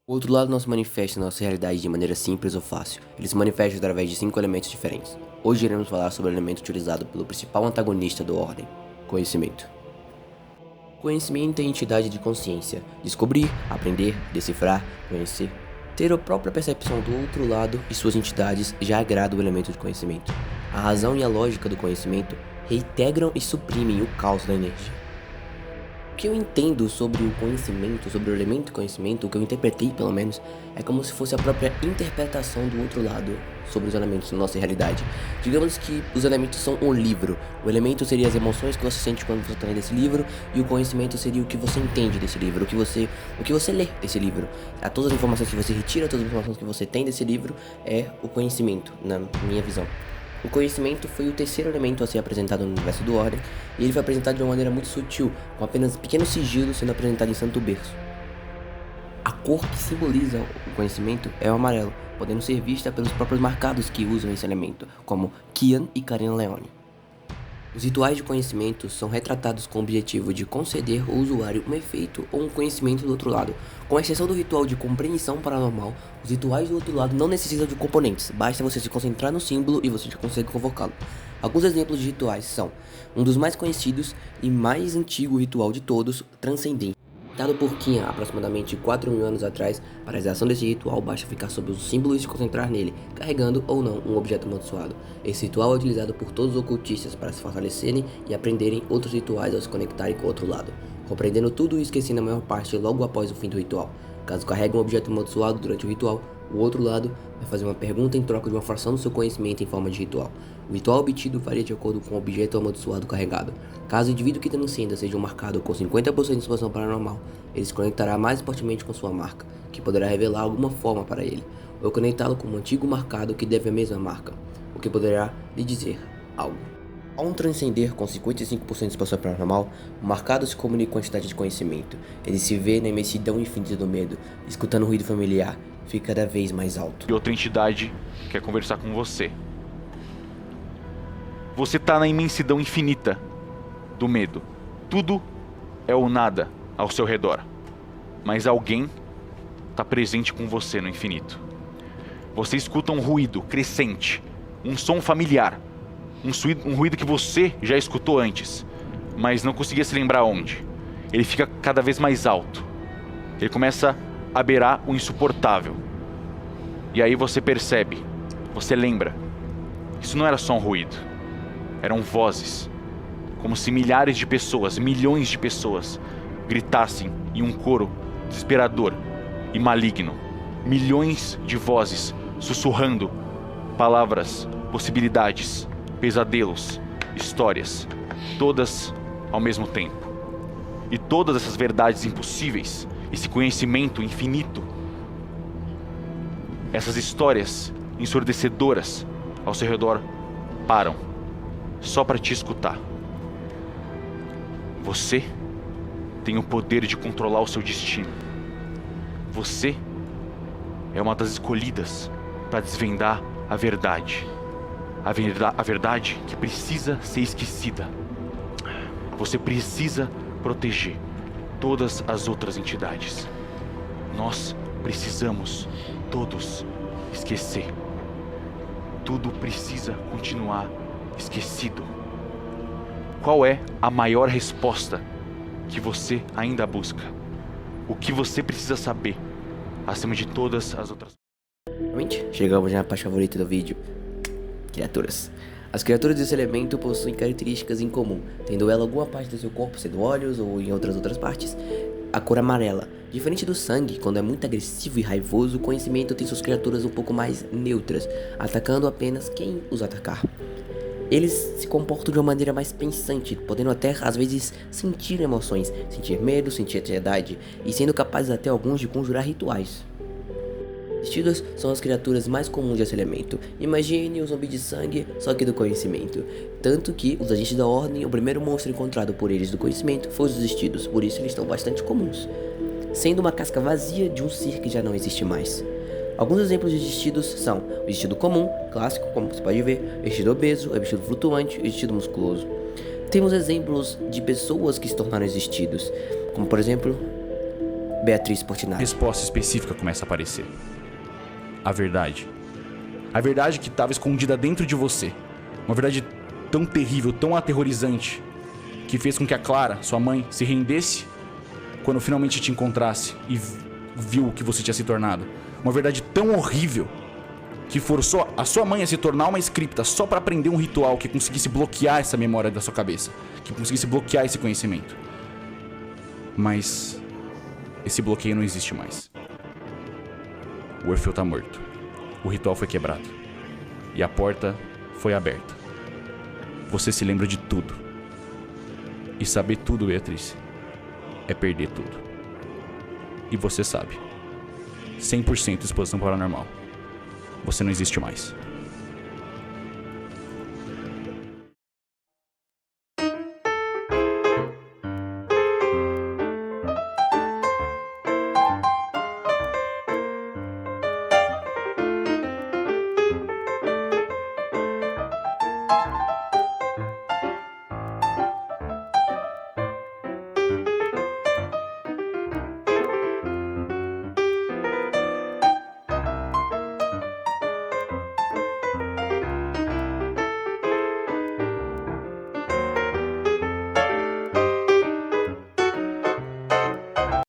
O outro lado não se manifesta na nossa realidade de maneira simples ou fácil. Ele se manifesta através de 5 elementos diferentes. Hoje iremos falar sobre o elemento utilizado pelo principal antagonista do Ordem: conhecimento. Conhecimento é a entidade de consciência. Descobrir, aprender, decifrar, conhecer. Ter a própria percepção do outro lado e suas entidades já agrada o elemento de conhecimento. A razão e a lógica do conhecimento reintegram e suprimem o caos da energia. O que eu entendo sobre o conhecimento, sobre o elemento conhecimento, o que eu interpretei pelo menos, é como se fosse a própria interpretação do outro lado sobre os elementos na nossa realidade. Digamos que os elementos são um livro. O elemento seria as emoções que você sente quando você está lendo esse livro, e o conhecimento seria o que você entende desse livro, o que você lê desse livro. Todas as informações que você retira, todas as informações que você tem desse livro é o conhecimento, na minha visão. O conhecimento foi o terceiro elemento a ser apresentado no universo do Ordem, e ele foi apresentado de uma maneira muito sutil, com apenas pequenos sigilos sendo apresentado em Santo Berço. A cor que simboliza o conhecimento é o amarelo, podendo ser vista pelos próprios marcados que usam esse elemento, como Kian e Karen Leone. Os rituais de conhecimento são retratados com o objetivo de conceder ao usuário um efeito ou um conhecimento do outro lado. Com exceção do ritual de compreensão paranormal, os rituais do outro lado não necessitam de componentes, basta você se concentrar no símbolo e você já consegue convocá-lo. Alguns exemplos de rituais são: um dos mais conhecidos e mais antigo ritual de todos, Transcendente. Dado por Kian aproximadamente 4.000 anos atrás, para a realização desse ritual basta ficar sobre o símbolo e se concentrar nele, carregando ou não um objeto amaldiçoado. Esse ritual é utilizado por todos os ocultistas para se fortalecerem e aprenderem outros rituais ao se conectarem com o outro lado, compreendendo tudo e esquecendo a maior parte logo após o fim do ritual. Caso carregue um objeto amaldiçoado durante o ritual, o outro lado vai fazer uma pergunta em troca de uma fração do seu conhecimento em forma de ritual. O ritual obtido varia de acordo com o objeto amaldiçoado carregado. Caso o indivíduo que transcenda seja marcado com 50% de expansão paranormal, ele se conectará mais fortemente com sua marca, que poderá revelar alguma forma para ele, ou conectá-lo com um antigo marcado que deve a mesma marca, o que poderá lhe dizer algo. Ao um transcender com 55% de expansão paranormal, o marcado se comunica com a entidade de conhecimento. Ele se vê na imensidão infinita do medo, escutando o ruído familiar, fica cada vez mais alto. E outra entidade quer conversar com você. Você está na imensidão infinita do medo. Tudo é o nada ao seu redor. Mas alguém está presente com você no infinito. Você escuta um ruído crescente, um som familiar, um ruído que você já escutou antes, mas não conseguia se lembrar onde. Ele fica cada vez mais alto. Ele começa a beirar o insuportável. E aí você percebe, você lembra, isso não era só um ruído, eram vozes, como se milhares de pessoas, milhões de pessoas, gritassem em um coro desesperador e maligno. Milhões de vozes sussurrando palavras, possibilidades, pesadelos, histórias, todas ao mesmo tempo. E todas essas verdades impossíveis, esse conhecimento infinito, essas histórias ensurdecedoras ao seu redor param, só para te escutar. Você tem o poder de controlar o seu destino. Você é uma das escolhidas para desvendar a verdade. A verdade que precisa ser esquecida. Você precisa proteger todas as outras entidades. Nós precisamos todos esquecer. Tudo precisa continuar esquecido. Qual é a maior resposta que você ainda busca? O que você precisa saber acima de todas as outras? Chegamos na parte favorita do vídeo: criaturas. As criaturas desse elemento possuem características em comum, tendo ela alguma parte do seu corpo, sendo olhos ou em outras partes, a cor amarela. Diferente do sangue, quando é muito agressivo e raivoso, o conhecimento tem suas criaturas um pouco mais neutras, atacando apenas quem os atacar. Eles se comportam de uma maneira mais pensante, podendo até às vezes sentir emoções, sentir medo, sentir ansiedade, e sendo capazes até alguns de conjurar rituais. Vestidos são as criaturas mais comuns desse elemento. Imagine o zumbi de sangue, só que do conhecimento. Tanto que os agentes da Ordem, o primeiro monstro encontrado por eles do conhecimento foi os vestidos, por isso eles estão bastante comuns, sendo uma casca vazia de um ser que já não existe mais. Alguns exemplos de vestidos são o vestido comum, clássico, como você pode ver, vestido obeso, o vestido flutuante e o vestido musculoso. Temos exemplos de pessoas que se tornaram vestidos, como por exemplo Beatriz Portinari. Resposta específica começa a aparecer. A verdade. A verdade que estava escondida dentro de você. Uma verdade tão terrível, tão aterrorizante, que fez com que a Clara, sua mãe, se rendesse quando finalmente te encontrasse e viu o que você tinha se tornado. Uma verdade tão horrível que forçou a sua mãe a se tornar uma scripta só para aprender um ritual que conseguisse bloquear essa memória da sua cabeça, que conseguisse bloquear esse conhecimento. Mas esse bloqueio não existe mais. O Orfeu tá morto. O ritual foi quebrado. E a porta foi aberta. Você se lembra de tudo. E saber tudo, Beatriz, é perder tudo. E você sabe. 100% exposição paranormal. Você não existe mais.